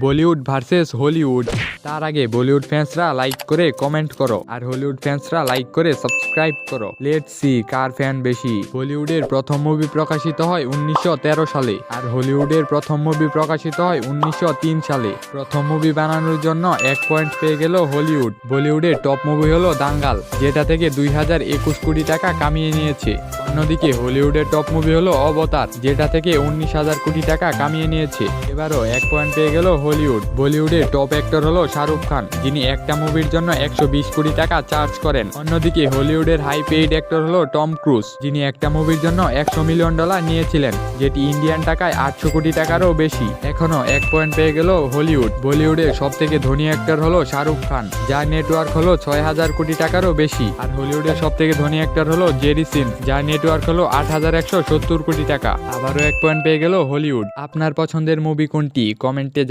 Bollywood versus Hollywood. তার আগে Bollywood ফ্যান্সরা like করে কমেন্ট করো, আর হলিউড ফ্যান্সরা লাইক করে সাবস্ক্রাইব করো। লেটস সি কার ফ্যান বেশি। বলিউডের প্রথম মুভি প্রকাশিত হয় 1913 সালে, আর হলিউডের প্রথম মুভি প্রকাশিত হয় 1903 সালে। প্রথম মুভি বানানোর জন্য 1 পয়েন্ট পেয়ে গেল হলিউড। বলিউডের টপ মুভি হলো দাঙ্গাল, যেটা থেকে 2021 কোটি টাকা কামিয়ে নিয়েছে। অন্যদিকে হলিউডের টপ মুভি হলো অবতার, যেটা থেকে 19,000 কোটি টাকা কামিয়ে নিয়েছে। এবারও 1 পয়েন্ট পেয়ে গেল হলিউড। বলিউডের টপ অ্যাক্টর হলো শাহরুখ খান, যিনি একটা মুভির জন্য 120 কোটি টাকা চার্জ করেন। অন্যদিকে হলিউডের হাই পেইড অ্যাক্টর হলো টম ক্রুজ, যিনি একটা মুভির জন্য $100 মিলিয়ন নিয়েছিলেন, যেটি ইন্ডিয়ান টাকায় 800 কোটি টাকারও বেশি। এখনো 1 পয়েন্ট পেয়ে গেল হলিউড। বলিউডের সব থেকে ধনী অ্যাক্টর হলো শাহরুখ খান, যার নেটওয়ার্ক হলো 6,000 কোটি টাকারও বেশি। আর হলিউডের সব থেকে ধনী অ্যাক্টর হলো জেরি সিন, যার নেটওয়ার্ক হলো 8,170 কোটি টাকা। আবারও 1 পয়েন্ট পেয়ে গেল হলিউড। আপনার পছন্দের মুভি কোনটি? কমেন্টে